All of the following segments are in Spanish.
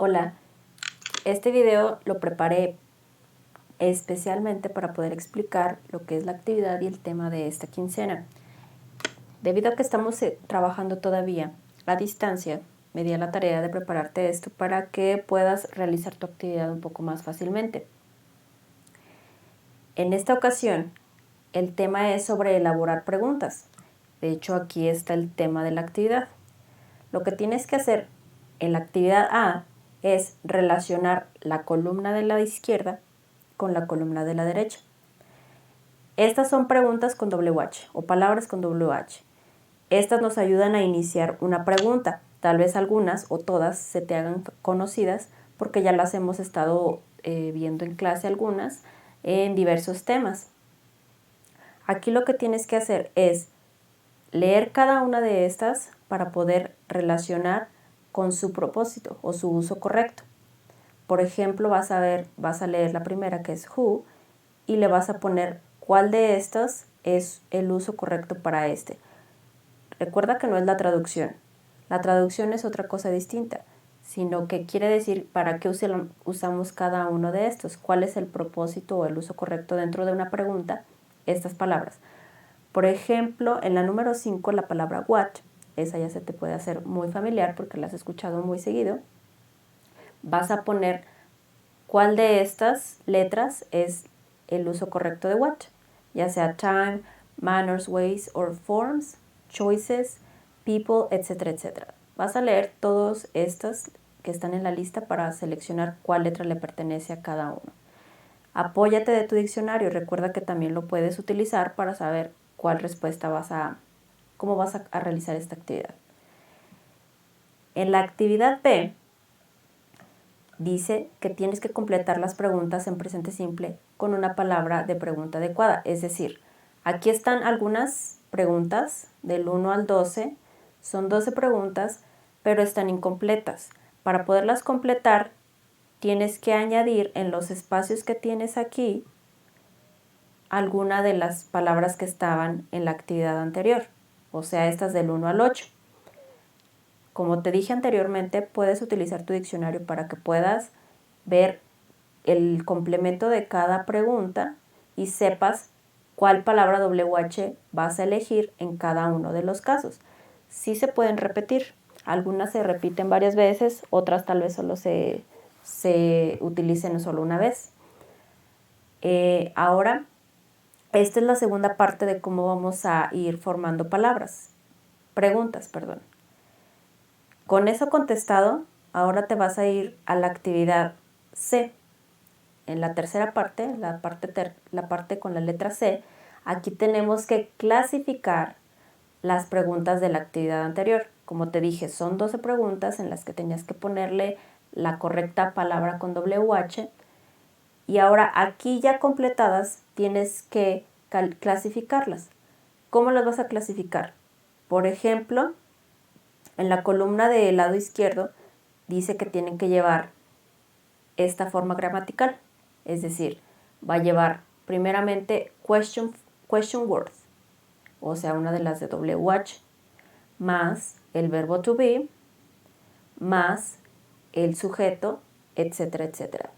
Hola, este video lo preparé especialmente para poder explicar lo que es la actividad y el tema de esta quincena. Debido a que estamos trabajando todavía a distancia, me di a la tarea de prepararte esto para que puedas realizar tu actividad un poco más fácilmente. En esta ocasión, el tema es sobre elaborar preguntas. De hecho, aquí está el tema de la actividad. Lo que tienes que hacer en la actividad A es relacionar la columna de la izquierda con la columna de la derecha. Estas son preguntas con WH o palabras con WH. Estas nos ayudan a iniciar una pregunta. Tal vez algunas o todas se te hagan conocidas porque ya las hemos estado viendo en clase algunas en diversos temas. Aquí lo que tienes que hacer es leer cada una de estas para poder relacionar con su propósito o su uso correcto. Por ejemplo, vas a leer la primera, que es who, y le vas a poner cuál de estas es el uso correcto para este. Recuerda que no es la traducción. La traducción es otra cosa distinta, sino que quiere decir para qué usamos cada uno de estos, cuál es el propósito o el uso correcto dentro de una pregunta, estas palabras. Por ejemplo, en la número 5, la palabra what, esa ya se te puede hacer muy familiar porque la has escuchado muy seguido. Vas a poner cuál de estas letras es el uso correcto de what, ya sea time, manners, ways or forms, choices, people, etcétera, etcétera. Vas a leer todas estas que están en la lista para seleccionar cuál letra le pertenece a cada uno. Apóyate de tu diccionario. Recuerda que también lo puedes utilizar para saber cuál respuesta cómo vas a realizar esta actividad. En la actividad B, dice que tienes que completar las preguntas en presente simple con una palabra de pregunta adecuada. Es decir, aquí están algunas preguntas del 1 al 12. Son 12 preguntas, pero están incompletas. Para poderlas completar, tienes que añadir en los espacios que tienes aquí alguna de las palabras que estaban en la actividad anterior, o sea, estas del 1 al 8. Como te dije anteriormente, puedes utilizar tu diccionario para que puedas ver el complemento de cada pregunta y sepas cuál palabra WH vas a elegir en cada uno de los casos. Sí se pueden repetir, algunas se repiten varias veces, otras tal vez solo se utilicen solo una vez. Ahora, esta es la segunda parte de cómo vamos a ir formando preguntas. Con eso contestado, ahora te vas a ir a la actividad C. En la tercera parte, la parte con la letra C, aquí tenemos que clasificar las preguntas de la actividad anterior. Como te dije, son 12 preguntas en las que tenías que ponerle la correcta palabra con WH. Y ahora aquí ya completadas tienes que clasificarlas. ¿Cómo las vas a clasificar? Por ejemplo, en la columna del lado izquierdo dice que tienen que llevar esta forma gramatical. Es decir, va a llevar primeramente question words, o sea, una de las de WH, más el verbo to be, más el sujeto, etcétera, etcétera.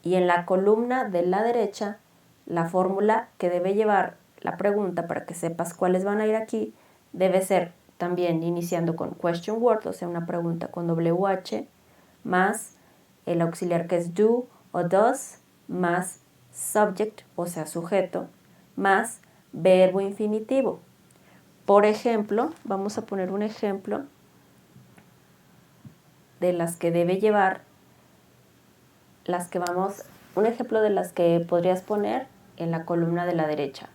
Y en la columna de la derecha, la fórmula que debe llevar la pregunta para que sepas cuáles van a ir aquí, debe ser también iniciando con question word, o sea, una pregunta con WH, más el auxiliar que es do o does, más subject, o sea, sujeto, más verbo infinitivo. Por ejemplo, vamos a poner un ejemplo de las que debe llevar, un ejemplo de las que podrías poner en la columna de la derecha,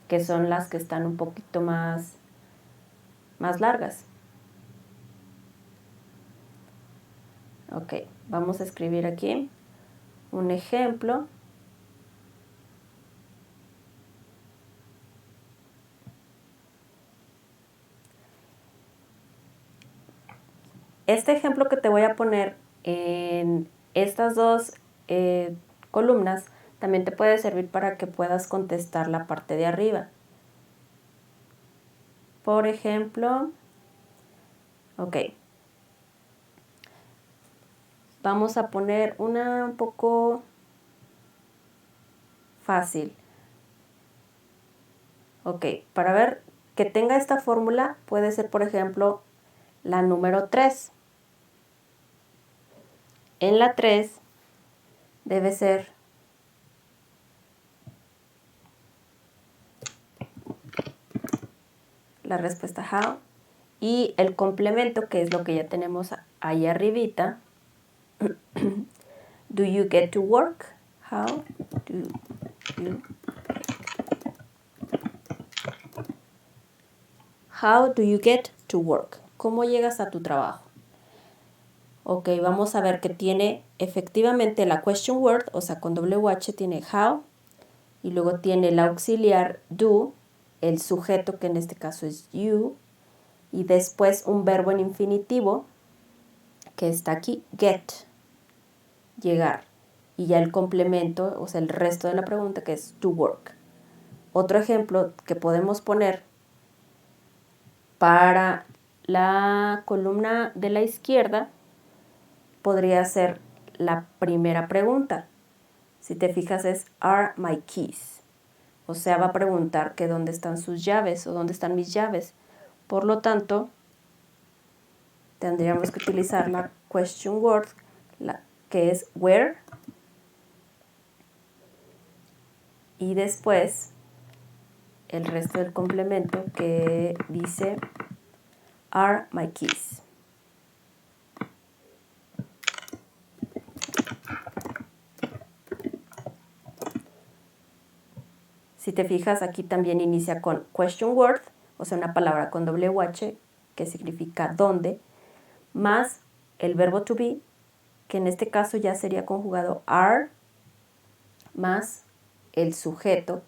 que son las que están un poquito más largas. Ok, vamos a escribir aquí un ejemplo. Este ejemplo que te voy a poner en estas dos columnas también te puede servir para que puedas contestar la parte de arriba. Por ejemplo, ok. Vamos a poner una un poco fácil. Ok, para ver que tenga esta fórmula puede ser, por ejemplo, la número 3. En la 3 debe ser la respuesta how y el complemento, que es lo que ya tenemos ahí arribita. Do you get to work? How do you How do you get to work? ¿Cómo llegas a tu trabajo? Ok, vamos a ver que tiene efectivamente la question word, o sea, con WH tiene how, y luego tiene el auxiliar do, el sujeto que en este caso es you, y después un verbo en infinitivo que está aquí, get, llegar, y ya el complemento, o sea, el resto de la pregunta que es to work. Otro ejemplo que podemos poner para la columna de la izquierda podría ser la primera pregunta. Si te fijas es are my keys. O sea, va a preguntar que dónde están sus llaves o dónde están mis llaves. Por lo tanto, tendríamos que utilizar la question word, que es where. Y después el resto del complemento que dice are my keys. Si te fijas, aquí también inicia con question word, o sea, una palabra con WH, que significa dónde, más el verbo to be, que en este caso ya sería conjugado are, más el sujeto,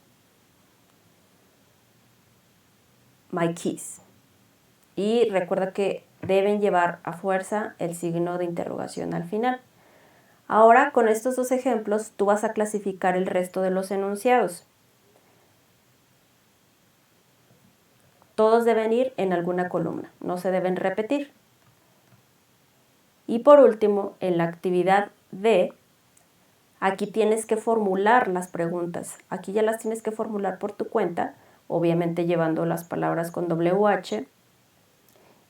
my keys. Y recuerda que deben llevar a fuerza el signo de interrogación al final. Ahora, con estos dos ejemplos, tú vas a clasificar el resto de los enunciados. Todos deben ir en alguna columna, no se deben repetir. Y por último, en la actividad D, aquí tienes que formular las preguntas. Aquí ya las tienes que formular por tu cuenta, obviamente llevando las palabras con WH.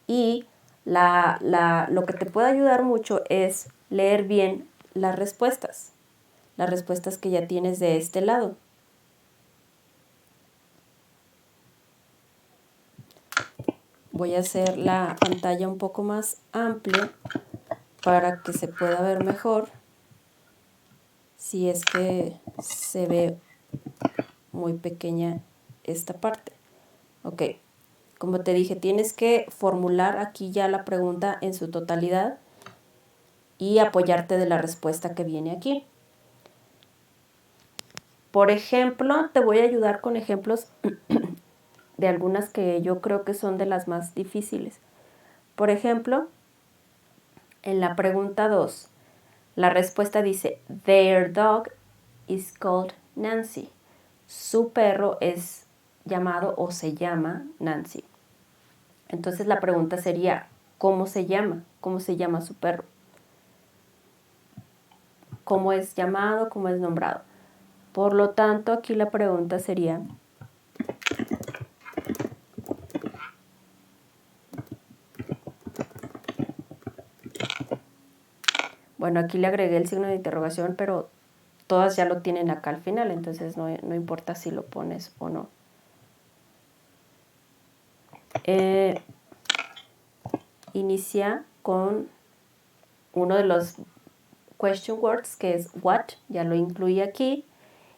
Y lo que te puede ayudar mucho es leer bien las respuestas que ya tienes de este lado. Voy a hacer la pantalla un poco más amplia para que se pueda ver mejor, si es que se ve muy pequeña esta parte. Ok, como te dije, tienes que formular aquí ya la pregunta en su totalidad y apoyarte de la respuesta que viene aquí. Por ejemplo, te voy a ayudar con ejemplos de algunas que yo creo que son de las más difíciles. Por ejemplo, en la pregunta 2, la respuesta dice, their dog is called Nancy. Su perro es llamado o se llama Nancy. Entonces la pregunta sería, ¿cómo se llama? ¿Cómo se llama su perro? ¿Cómo es llamado? ¿Cómo es nombrado? Por lo tanto, aquí la pregunta sería, bueno, aquí le agregué el signo de interrogación, pero todas ya lo tienen acá al final, entonces no importa si lo pones o no. Inicia con uno de los question words, que es what, ya lo incluí aquí,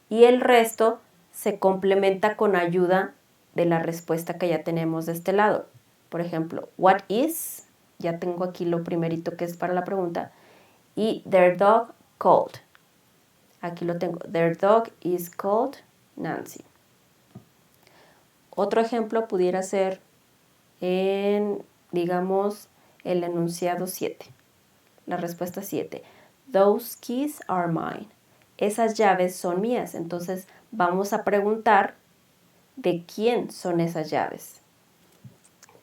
y el resto se complementa con ayuda de la respuesta que ya tenemos de este lado. Por ejemplo, what is, ya tengo aquí lo primerito que es para la pregunta, y their dog called. Aquí lo tengo, their dog is called Nancy. Otro ejemplo pudiera ser en, digamos, el enunciado 7, la respuesta 7. Those keys are mine. Esas llaves son mías. Entonces vamos a preguntar de quién son esas llaves.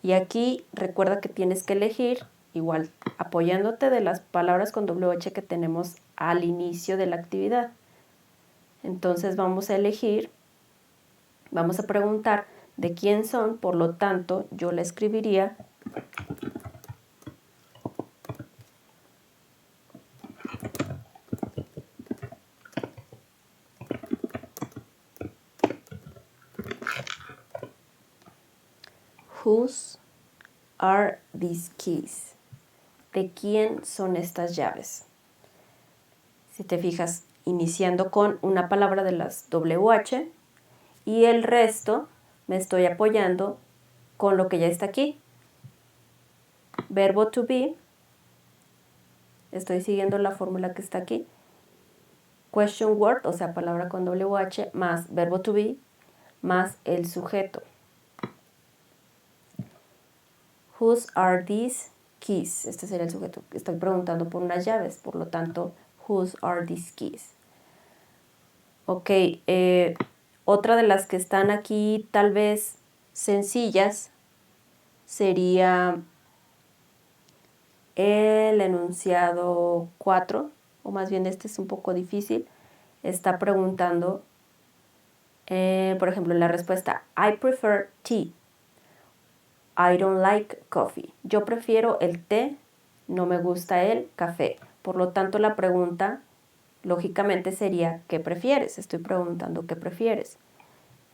Y aquí recuerda que tienes que elegir igual apoyándote de las palabras con WH que tenemos al inicio de la actividad. Entonces vamos a elegir, vamos a preguntar de quién son, por lo tanto yo le escribiría Whose are these keys? ¿De quién son estas llaves? Si te fijas, iniciando con una palabra de las WH y el resto me estoy apoyando con lo que ya está aquí. Verbo to be, estoy siguiendo la fórmula que está aquí. Question word, o sea, palabra con WH, más verbo to be, más el sujeto. Whose are these keys? Este sería el sujeto. Estoy preguntando por unas llaves, por lo tanto, whose are these keys? Ok, otra de las que están aquí tal vez sencillas sería el enunciado 4, o más bien este es un poco difícil. Está preguntando, por ejemplo, en la respuesta, I prefer tea. I don't like coffee. Yo prefiero el té, no me gusta el café. Por lo tanto, la pregunta, lógicamente, sería, ¿qué prefieres? Estoy preguntando, ¿qué prefieres?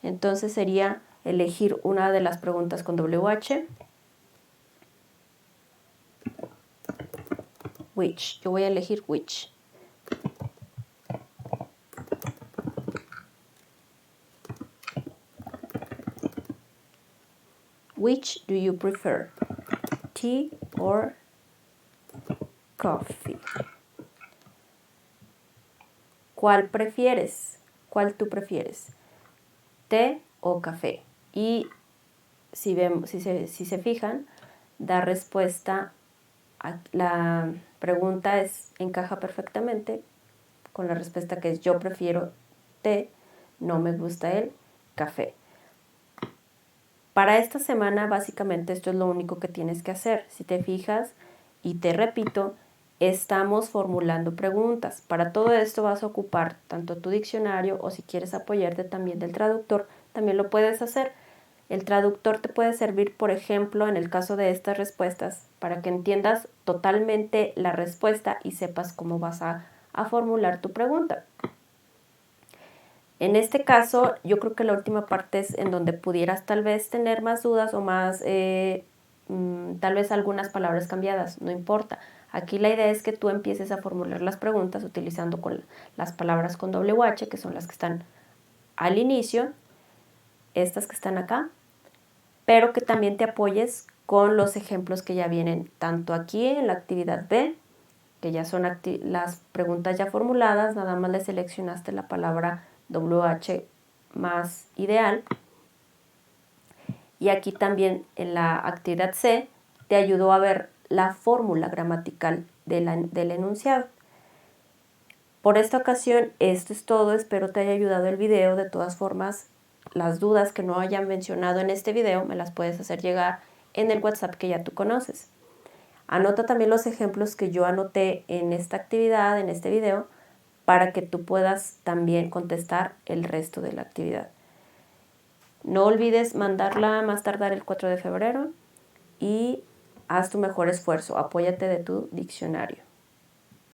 Entonces sería elegir una de las preguntas con WH. Which. Yo voy a elegir which. Which do you prefer? Tea or coffee? ¿Cuál prefieres? ¿Cuál tú prefieres? ¿Té o café? Y si se fijan, da respuesta a la pregunta encaja perfectamente con la respuesta que es yo prefiero té, no me gusta el café. Para esta semana, básicamente, esto es lo único que tienes que hacer. Si te fijas, y te repito, estamos formulando preguntas. Para todo esto vas a ocupar tanto tu diccionario o si quieres apoyarte también del traductor, también lo puedes hacer. El traductor te puede servir, por ejemplo, en el caso de estas respuestas, para que entiendas totalmente la respuesta y sepas cómo vas a formular tu pregunta. En este caso, yo creo que la última parte es en donde pudieras tal vez tener más dudas o más, tal vez algunas palabras cambiadas, no importa. Aquí la idea es que tú empieces a formular las preguntas utilizando con las palabras con WH, que son las que están al inicio, estas que están acá, pero que también te apoyes con los ejemplos que ya vienen tanto aquí en la actividad B, que ya son las preguntas ya formuladas, nada más le seleccionaste la palabra WH más ideal. Y aquí también en la actividad C te ayudó a ver la fórmula gramatical del enunciado. Por esta ocasión esto es todo, espero te haya ayudado el video. De todas formas, las dudas que no hayan mencionado en este video me las puedes hacer llegar en el WhatsApp que ya tú conoces. Anota también los ejemplos que yo anoté en esta actividad, en este video, para que tú puedas también contestar el resto de la actividad. No olvides mandarla más tardar el 4 de febrero y haz tu mejor esfuerzo. Apóyate de tu diccionario.